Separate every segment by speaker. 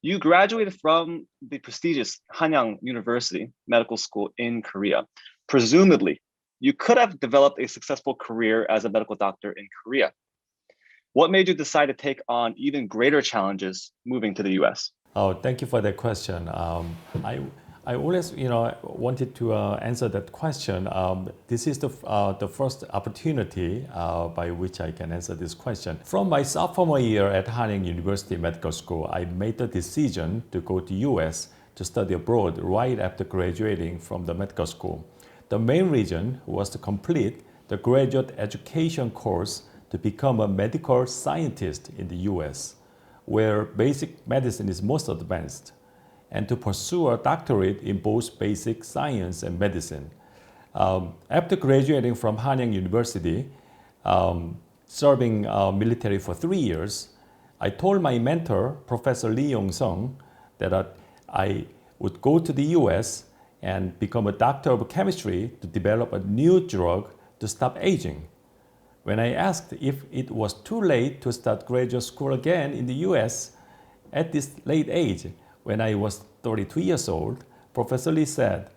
Speaker 1: You graduated from the prestigious Hanyang University Medical School in Korea. Presumably, you could have developed a successful career as a medical doctor in Korea. What made you decide to take on even greater challenges moving to the US?
Speaker 2: Oh, thank you for that question. I always, wanted to answer that question. This is the first opportunity by which I can answer this question. From my sophomore year at Hanyang University Medical School, I made the decision to go to US to study abroad right after graduating from the medical school. The main reason was to complete the graduate education course to become a medical scientist in the US, where basic medicine is most advanced, and to pursue a doctorate in both basic science and medicine. After graduating from Hanyang University, serving military for 3 years, I told my mentor, Professor Lee Yong-sung, that I would go to the US and become a doctor of chemistry to develop a new drug to stop aging. When I asked if it was too late to start graduate school again in the US at this late age, when I was 32 years old, Professor Lee said,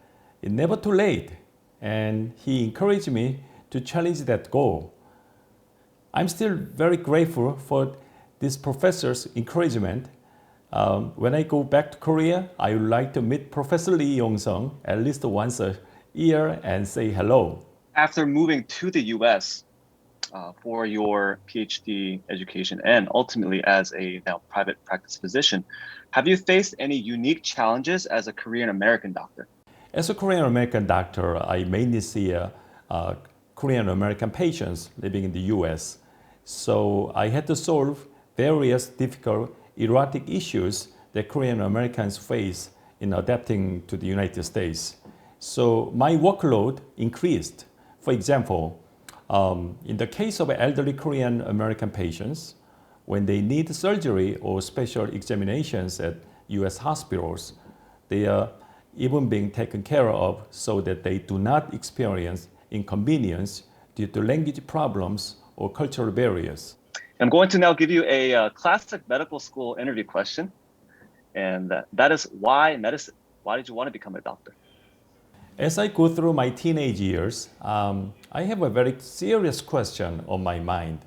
Speaker 2: "It's never too late," and he encouraged me to challenge that goal. I'm still very grateful for this professor's encouragement. When I go back to Korea, I would like to meet Professor Lee Yong-sung at least once a year and say hello.
Speaker 1: After moving to the US for your PhD education and ultimately as a now private practice physician, have you faced any unique challenges as a Korean American doctor?
Speaker 2: As a Korean American doctor, I mainly see Korean American patients living in the US. So I had to solve various difficult erratic issues that Korean Americans face in adapting to the United States. So my workload increased. For example, in the case of elderly Korean American patients, when they need surgery or special examinations at US hospitals, they are even being taken care of so that they do not experience inconvenience due to language problems or cultural barriers.
Speaker 1: I'm going to now give you a classic medical school interview question, and that is why medicine? Why did you want to become a doctor?
Speaker 2: As I go through my teenage years, I have a very serious question on my mind.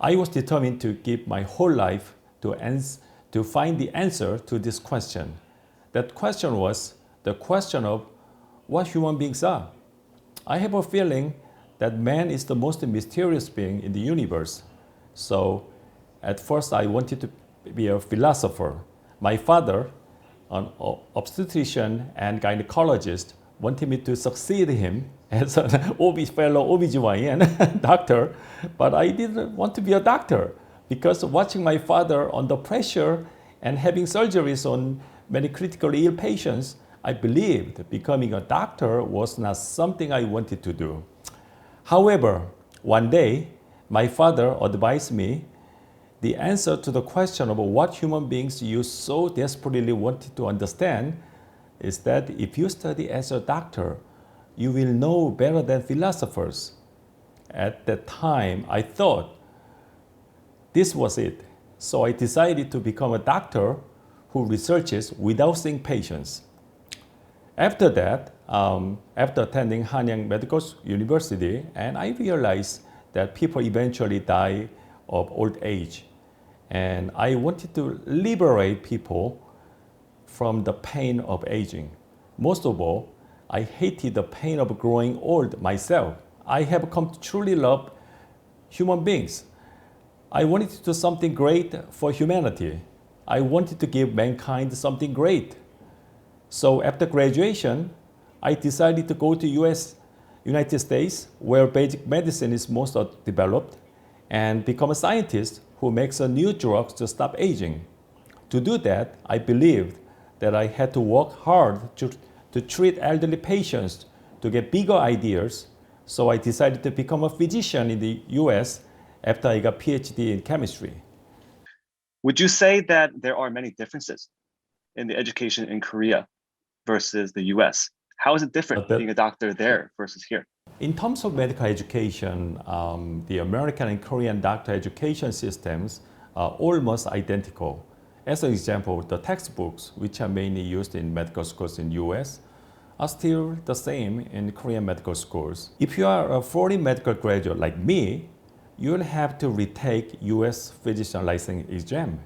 Speaker 2: I was determined to give my whole life to find the answer to this question. That question was the question of what human beings are. I have a feeling that man is the most mysterious being in the universe. So at first I wanted to be a philosopher. My father, an obstetrician and gynecologist, wanted me to succeed him as a fellow OBGYN doctor, but I didn't want to be a doctor because watching my father under pressure and having surgeries on many critically ill patients, I believed becoming a doctor was not something I wanted to do. However, one day, my father advised me the answer to the question of what human beings you so desperately wanted to understand is that if you study as a doctor, you will know better than philosophers. At that time, I thought this was it. So I decided to become a doctor who researches without seeing patients. After that, after attending Hanyang Medical University, and I realized that people eventually die of old age. And I wanted to liberate people from the pain of aging. Most of all, I hated the pain of growing old myself. I have come to truly love human beings. I wanted to do something great for humanity. I wanted to give mankind something great. So after graduation, I decided to go to United States, where basic medicine is most developed, and become a scientist who makes a new drug to stop aging. To do that, I believed that I had to work hard to treat elderly patients to get bigger ideas. So I decided to become a physician in the US after I got PhD in chemistry.
Speaker 1: Would you say that there are many differences in the education in Korea versus the US? How is it different being a doctor there versus here?
Speaker 2: In terms of medical education, the American and Korean doctor education systems are almost identical. As an example, the textbooks, which are mainly used in medical schools in US, are still the same in Korean medical schools. If you are a foreign medical graduate like me, you'll have to retake US physician license exam.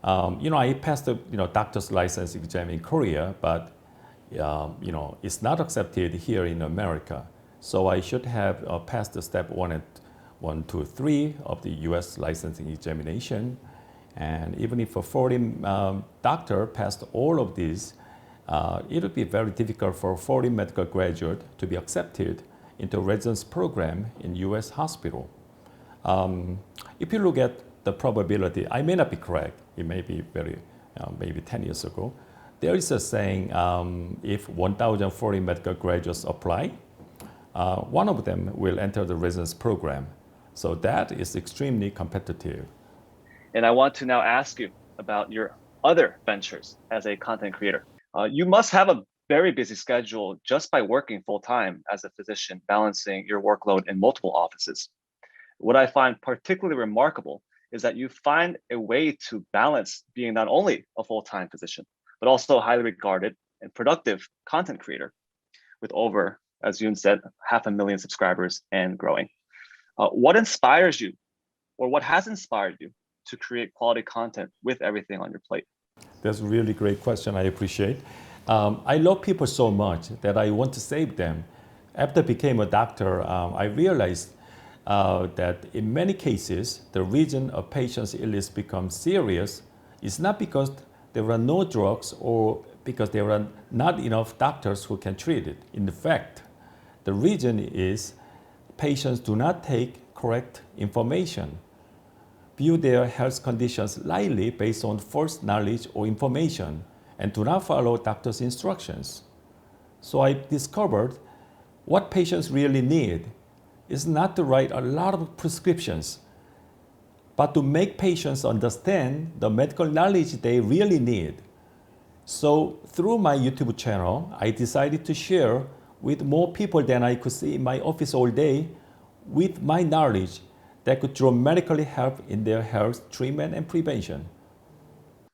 Speaker 2: I passed the doctor's license exam in Korea, but it's not accepted here in America. So I should have passed the step 1, 2, 3 of the US licensing examination. And even if a foreign doctor passed all of these, it would be very difficult for a foreign medical graduate to be accepted into a residence program in US hospital. If you look at the probability, I may not be correct, it may be maybe 10 years ago, there is a saying, if 1,000 foreign medical graduates apply, one of them will enter the residence program. So that is extremely competitive.
Speaker 1: And I want to now ask you about your other ventures as a content creator. You must have a very busy schedule just by working full-time as a physician, balancing your workload in multiple offices. What I find particularly remarkable is that you find a way to balance being not only a full-time physician, but also a highly regarded and productive content creator with over, as Yoon said, 500,000 subscribers and growing. What inspires you, or what has inspired you to create quality content with everything on your plate?
Speaker 2: That's a really great question, I appreciate. I love people so much that I want to save them. After I became a doctor, I realized that in many cases, the reason a patient's illness becomes serious is not because there are no drugs or because there are not enough doctors who can treat it. In fact, the reason is patients do not take correct information, view their health conditions lightly based on false knowledge or information, and do not follow doctor's instructions. So I discovered what patients really need is not to write a lot of prescriptions, but to make patients understand the medical knowledge they really need. So through my YouTube channel, I decided to share with more people than I could see in my office all day with my knowledge that could dramatically help in their health treatment and prevention.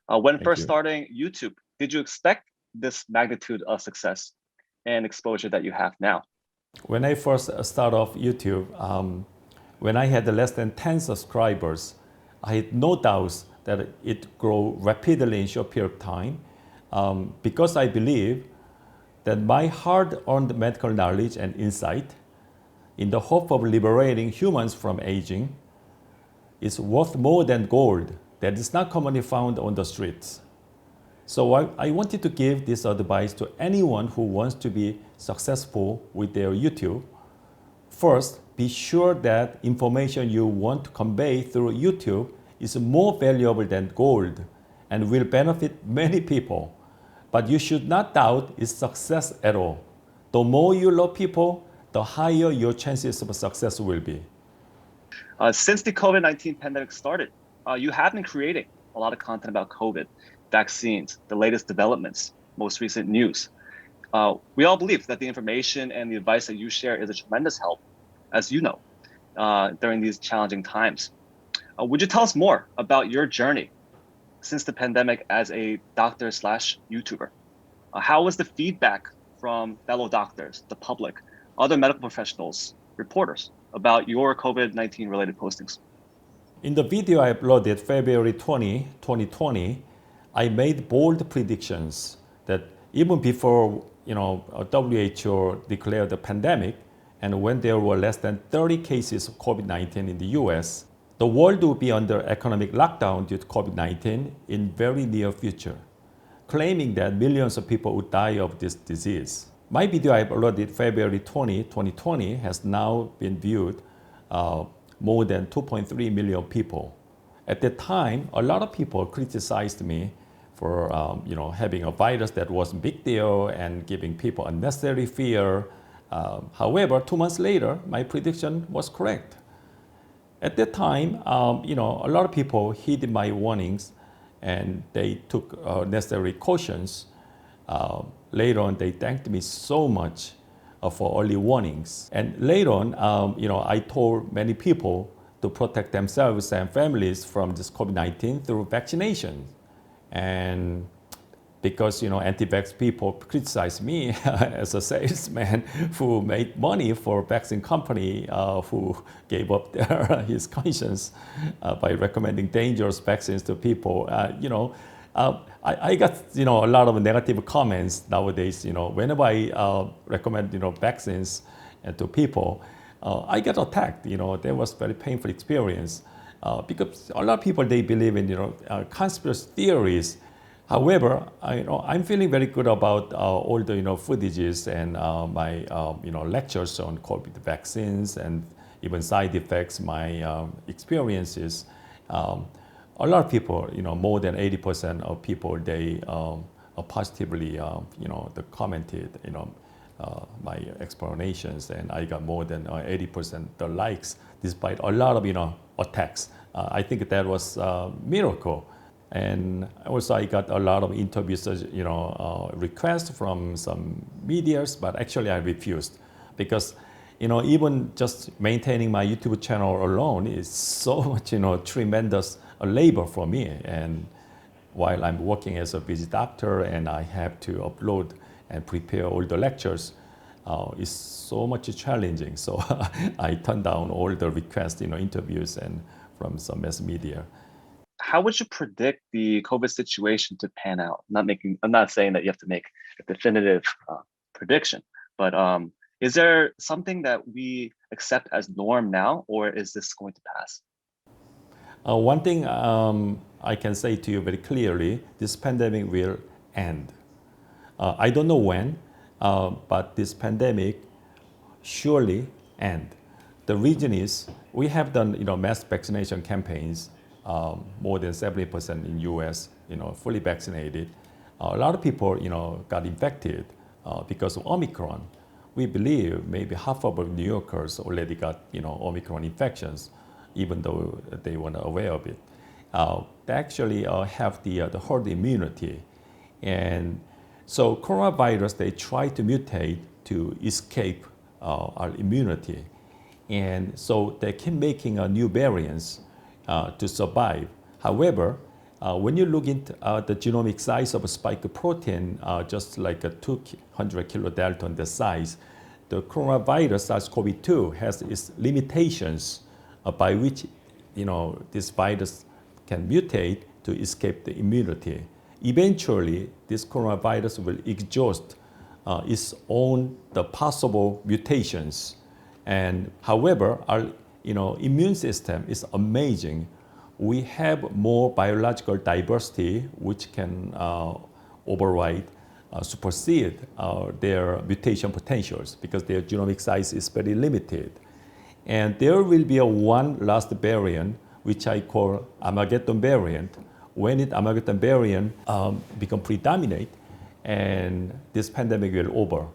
Speaker 1: When first starting YouTube, did you expect this magnitude of success and exposure that you have now?
Speaker 2: When I first started off YouTube, when I had less than 10 subscribers, I had no doubts that it grow rapidly in a short period of time because I believe that my hard-earned medical knowledge and insight in the hope of liberating humans from aging is worth more than gold that is not commonly found on the streets. So I wanted to give this advice to anyone who wants to be successful with their YouTube. First, be sure that information you want to convey through YouTube is more valuable than gold and will benefit many people. But you should not doubt its success at all. The more you love people, the higher your chances of success will be.
Speaker 1: Since the COVID-19 pandemic started, you have been creating a lot of content about COVID, vaccines, the latest developments, most recent news. We all believe that the information and the advice that you share is a tremendous help, as you know, during these challenging times. Would you tell us more about your journey since the pandemic as a doctor/YouTuber? How was the feedback from fellow doctors, the public, other medical professionals, reporters about your COVID-19 related postings?
Speaker 2: In the video I uploaded February 20, 2020, I made bold predictions that even before WHO declared the pandemic, and when there were less than 30 cases of COVID-19 in the US, the world will be under economic lockdown due to COVID-19 in very near future, claiming that millions of people would die of this disease. My video I uploaded February 20, 2020 has now been viewed more than 2.3 million people. At that time, a lot of people criticized me for having a virus that wasn't a big deal and giving people unnecessary fear. However, 2 months later, my prediction was correct. At that time, a lot of people heeded my warnings and they took necessary cautions. Later on, they thanked me so much for early warnings. And later on, I told many people to protect themselves and families from this COVID-19 through vaccination. And because anti-vax people criticize me as a salesman who made money for vaccine company who gave up his conscience by recommending dangerous vaccines to people. I got a lot of negative comments nowadays. Whenever I recommend vaccines to people, I get attacked. That was very painful experience because a lot of people they believe in conspiracy theories. However, I'm feeling very good about all the footages and my lectures on COVID vaccines and even side effects, my experiences. A lot of people, more than 80% of people, they positively, they commented, my explanations, and I got more than 80% the likes, despite a lot of attacks. I think that was a miracle. And also I got a lot of interviews, requests from some medias, but actually I refused because, even just maintaining my YouTube channel alone is so much, tremendous labor for me. And while I'm working as a busy doctor and I have to upload and prepare all the lectures, it's so much challenging. So I turned down all the requests, interviews and from some mass media.
Speaker 1: How would you predict the COVID situation to pan out? I'm not saying that you have to make a definitive prediction, but is there something that we accept as norm now, or is this going to pass?
Speaker 2: One thing I can say to you very clearly, this pandemic will end. I don't know when, but this pandemic surely end. The reason is we have done mass vaccination campaigns. More than 70% in US, fully vaccinated. A lot of people, got infected because of Omicron. We believe maybe half of New Yorkers already got, Omicron infections, even though they weren't aware of it. They actually have the herd immunity. And so coronavirus, they try to mutate to escape our immunity. And so they keep making new variants to survive. However, when you look into the genomic size of a spike protein, just like a 200 kilodalton the size, the coronavirus SARS-CoV-2 has its limitations by which this virus can mutate to escape the immunity. Eventually, this coronavirus will exhaust its own the possible mutations. And however, our immune system is amazing. We have more biological diversity which can override, supersede their mutation potentials because their genomic size is very limited. And there will be one last variant which I call Armageddon variant. When it Armageddon variant become predominant, and this pandemic will over.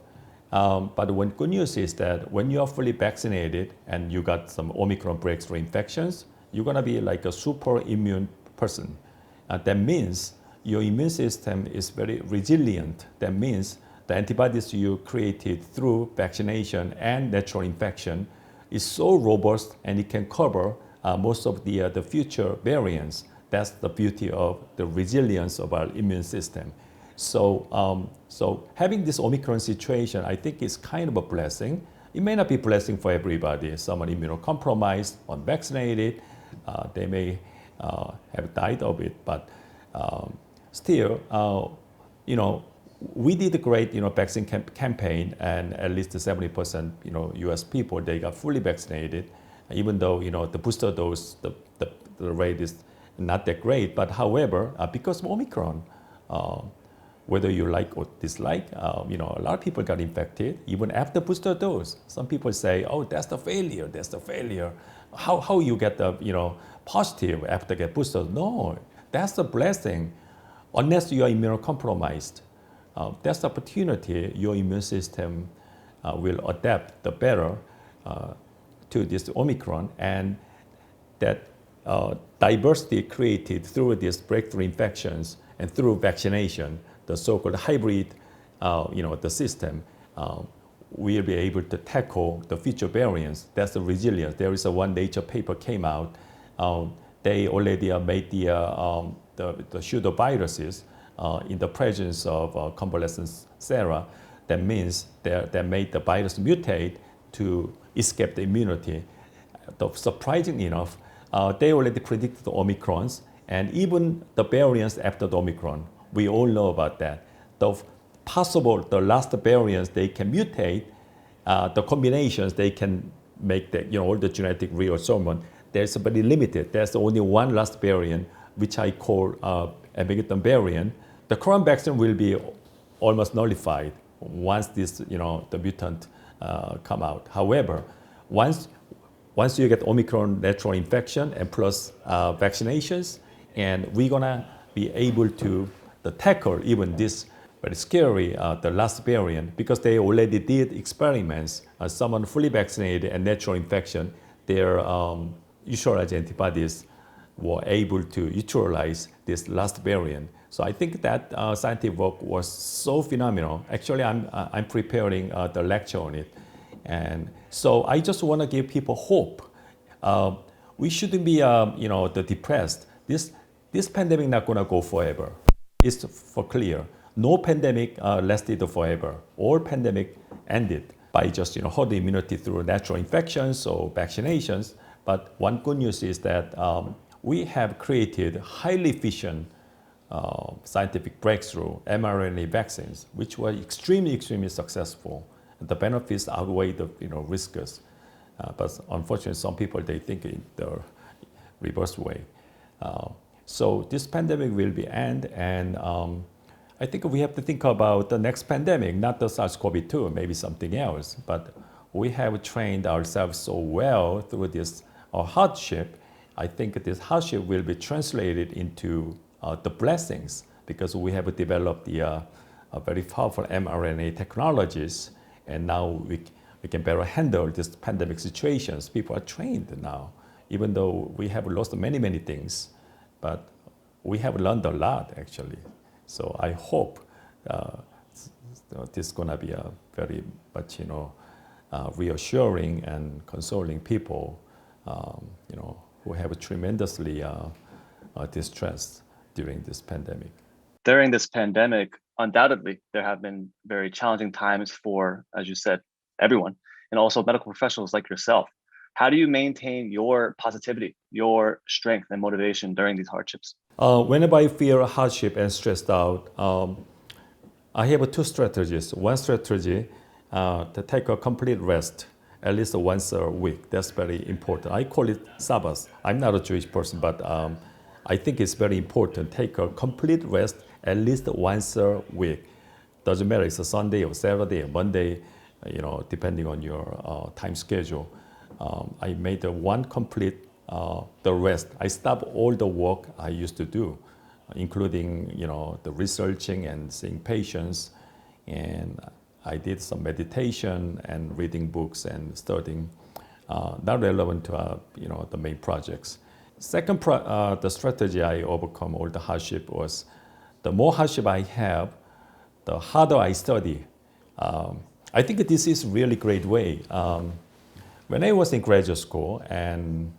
Speaker 2: But one good news is that when you are fully vaccinated and you got some Omicron breakthrough infections, you're gonna be like a super immune person. That means your immune system is very resilient. That means the antibodies you created through vaccination and natural infection is so robust and it can cover most of the future variants. That's the beauty of the resilience of our immune system. So, so having this Omicron situation, I think is kind of a blessing. It may not be a blessing for everybody. Some are immunocompromised, unvaccinated. They may have died of it, but still, we did a great, vaccine campaign, and at least 70%, U.S. people, they got fully vaccinated, even though, the booster dose, the rate is not that great. But however, because of Omicron, whether you like or dislike, a lot of people got infected even after booster dose. Some people say, "Oh, that's the failure. That's the failure. How you get the positive after get booster?" No, that's the blessing. Unless you are immunocompromised, that's the opportunity. Your immune system will adapt the better to this Omicron, and that diversity created through these breakthrough infections and through vaccination, the so-called hybrid, the system, will be able to tackle the future variants. That's the resilience. There is one Nature paper came out. They already made the the pseudoviruses in the presence of convalescent sera. That means they made the virus mutate to escape the immunity. Surprisingly enough, they already predicted the Omicrons and even the variants after the Omicron. We all know about that. The last variants, they can mutate. The combinations, they can make all the genetic reassortment. There's very limited. There's only one last variant, which I call Epigenic variant. The current vaccine will be almost nullified once the mutant come out. However, once you get Omicron natural infection and plus vaccinations, and we're gonna be able to tackle even this very scary, the last variant, because they already did experiments. Someone fully vaccinated and natural infection, their neutralizing antibodies were able to neutralize this last variant. So I think that scientific work was so phenomenal. Actually, I'm preparing the lecture on it. And so I just want to give people hope. We shouldn't be depressed. This pandemic not going to go forever. It's for clear. No pandemic lasted forever. All pandemic ended by just herd immunity through natural infections or vaccinations. But one good news is that we have created highly efficient scientific breakthrough mRNA vaccines, which were extremely, extremely successful. The benefits outweigh the risks. But unfortunately, some people, they think in the reverse way. So this pandemic will be end, and I think we have to think about the next pandemic, not the SARS-CoV-2, maybe something else. But we have trained ourselves so well through this hardship. I think this hardship will be translated into the blessings, because we have developed the very powerful mRNA technologies, and now we can better handle these pandemic situations. People are trained now, even though we have lost many, many things, but we have learned a lot actually. So I hope this is going to be a very much reassuring and consoling people who have tremendously distressed during this pandemic.
Speaker 1: During this pandemic, undoubtedly, there have been very challenging times for, as you said, everyone, and also medical professionals like yourself. How do you maintain your positivity, your strength and motivation during these hardships?
Speaker 2: Whenever I feel hardship and stressed out, I have two strategies. One strategy, to take a complete rest, at least once a week. That's very important. I call it Sabbath. I'm not a Jewish person, but I think it's very important. Take a complete rest at least once a week. Doesn't matter, it's a Sunday or Saturday or Monday, depending on your time schedule. I made one complete the rest. I stopped all the work I used to do, including the researching and seeing patients, and I did some meditation and reading books and studying, not relevant to the main projects. Second, the strategy I overcome all the hardship was, the more hardship I have, the harder I study. I think this is really great way. When I was in graduate school, and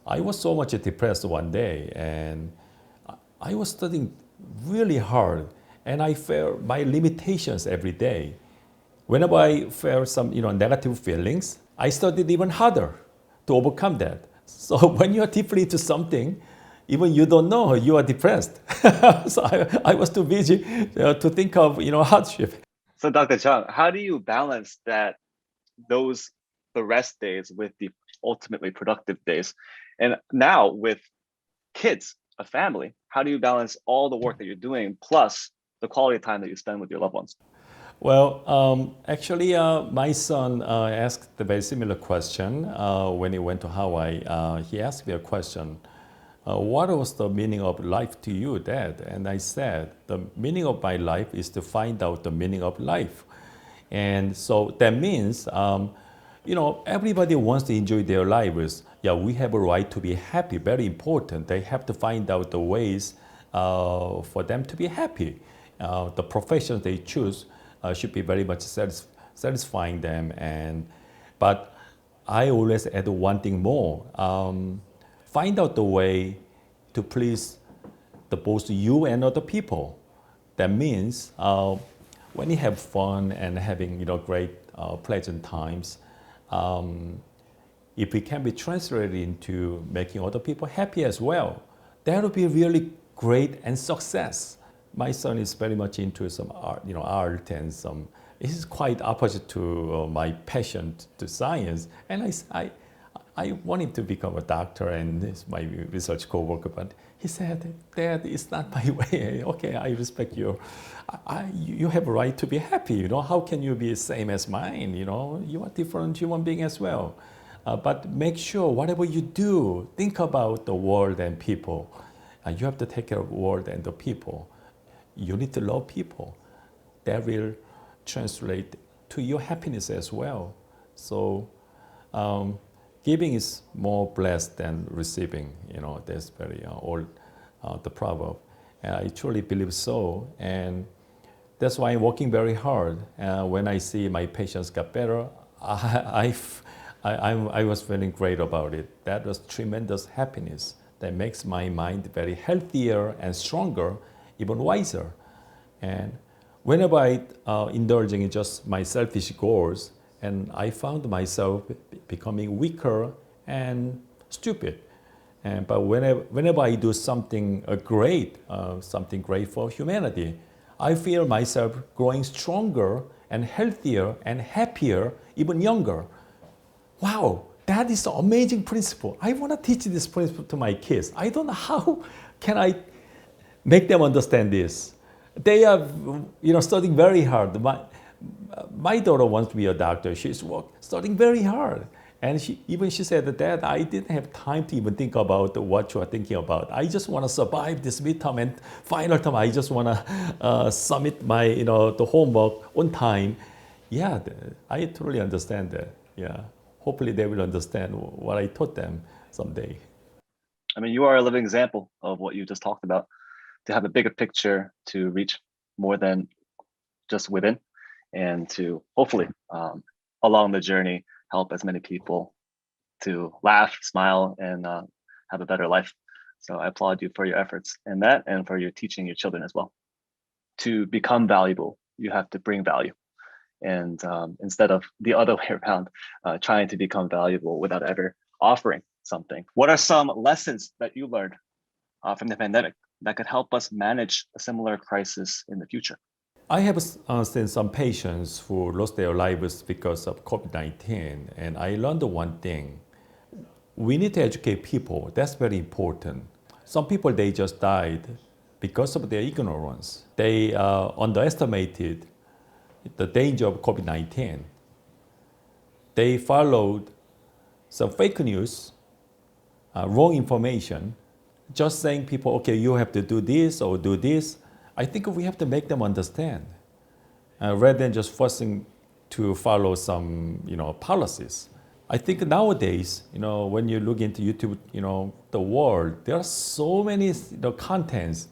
Speaker 2: I was so much depressed one day, and I was studying really hard, and I felt my limitations every day. Whenever I felt some negative feelings, I studied even harder to overcome that. So when you are deeply into something, even you don't know you are depressed. So I was too busy to think of hardship.
Speaker 1: So Dr. Chung, how do you balance the rest days with the ultimately productive days? And now with kids, a family, how do you balance all the work that you're doing plus the quality of time that you spend with your loved ones?
Speaker 2: Well, actually, my son asked a very similar question when he went to Hawaii. He asked me a question, what was the meaning of life to you, Dad? And I said, the meaning of my life is to find out the meaning of life. And so that means, everybody wants to enjoy their lives. Yeah, we have a right to be happy, very important. They have to find out the ways for them to be happy. The professions they choose should be very much satisfying them. But I always add one thing more. Find out the way to please both you and other people. That means when you have fun and having great pleasant times, if it can be translated into making other people happy as well, that would be really great and success. My son is very much into some art and some. He's quite opposite to my passion to science, and I want him to become a doctor and he's my research co-worker, but he said, "Dad, it's not my way." Okay, I respect you. You have a right to be happy. How can you be the same as mine? You are different human being as well. But make sure whatever you do, think about the world and people. You have to take care of the world and the people. You need to love people. That will translate to your happiness as well. So giving is more blessed than receiving. That's very old, the proverb. I truly believe so. And that's why I'm working very hard. When I see my patients get better, I was feeling great about it. That was tremendous happiness that makes my mind very healthier and stronger, even wiser. And whenever I indulging in just my selfish goals, and I found myself becoming weaker and stupid. But whenever I do something great for humanity, I feel myself growing stronger and healthier and happier, even younger. Wow, that is an amazing principle. I want to teach this principle to my kids. I don't know how can I make them understand this. They are, studying very hard. My daughter wants to be a doctor. She's studying very hard. And she said, "Dad, I didn't have time to even think about what you are thinking about. I just want to survive this midterm and final term. I just want to submit my, the homework on time." Yeah, I totally understand that. Yeah. Hopefully they will understand what I taught them someday.
Speaker 1: I mean, you are a living example of what you just talked about, to have a bigger picture, to reach more than just within, and to hopefully along the journey help as many people to laugh, smile, and have a better life. So I applaud you for your efforts in that and for your teaching your children as well. To become valuable, you have to bring value. And instead of the other way around, trying to become valuable without ever offering something. What are some lessons that you learned from the pandemic that could help us manage a similar crisis in the future?
Speaker 2: I have seen some patients who lost their lives because of COVID-19, and I learned one thing. We need to educate people. That's very important. Some people, they just died because of their ignorance. They underestimated the danger of COVID-19. They followed some fake news, wrong information, just saying people, okay, you have to do this or do this. I think we have to make them understand, rather than just forcing to follow some, policies. I think nowadays, when you look into YouTube, the world, there are so many contents.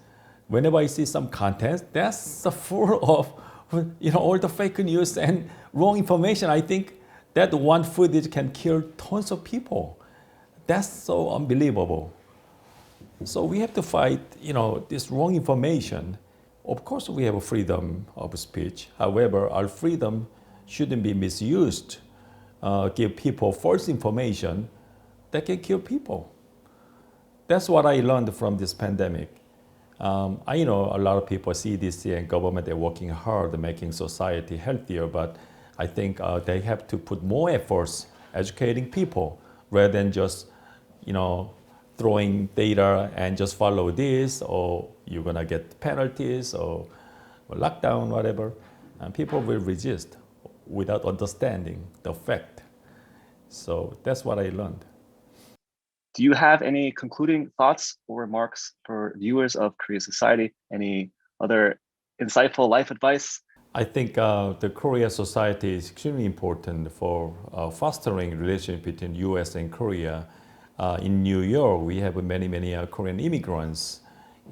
Speaker 2: Whenever I see some content, that's full of all the fake news and wrong information. I think that one footage can kill tons of people. That's so unbelievable. So we have to fight, this wrong information. Of course, we have a freedom of speech. However, our freedom shouldn't be misused. Give people false information that can kill people. That's what I learned from this pandemic. I know a lot of people, CDC and government, are working hard making society healthier, but I think they have to put more efforts educating people rather than just, throwing data and just follow this, or you're gonna get penalties or lockdown, whatever. And people will resist without understanding the fact. So that's what I learned.
Speaker 1: Do you have any concluding thoughts or remarks for viewers of Korea Society? Any other insightful life advice?
Speaker 2: I think the Korea society is extremely important for fostering relations between U.S. and Korea. In New York, we have many Korean immigrants,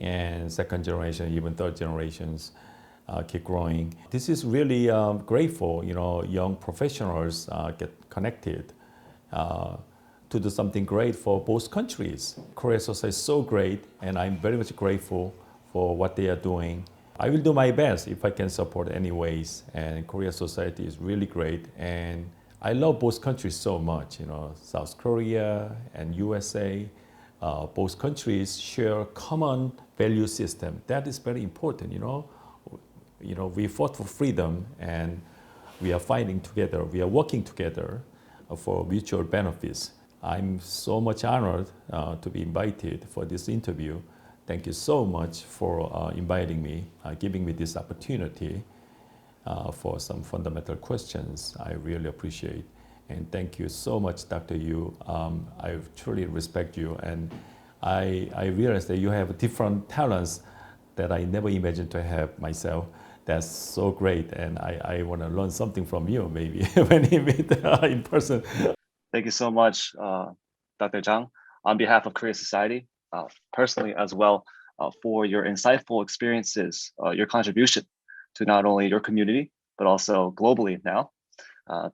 Speaker 2: and second generation, even third generations keep growing. This is really great for young professionals get connected to to do something great for both countries. Korea Society is so great, and I'm very much grateful for what they are doing. I will do my best if I can support any ways, and Korea Society is really great, and I love both countries so much, South Korea and USA. Both countries share common value system. That is very important, we fought for freedom, and we are fighting together. We are working together for mutual benefits. I'm so much honored to be invited for this interview. Thank you so much for inviting me, giving me this opportunity for some fundamental questions. I really appreciate. And thank you so much, Dr. Yu. I truly respect you, and I realize that you have different talents that I never imagined to have myself. That's so great, and I want to learn something from you maybe when we meet in person.
Speaker 1: Thank you so much, Dr. Zhang, on behalf of Korea Society, personally as well, for your insightful experiences, your contribution to not only your community, but also globally now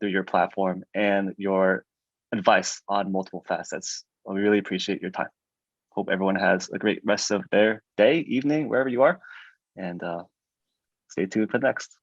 Speaker 1: through your platform and your advice on multiple facets. We really appreciate your time. Hope everyone has a great rest of their day, evening, wherever you are, and stay tuned for next.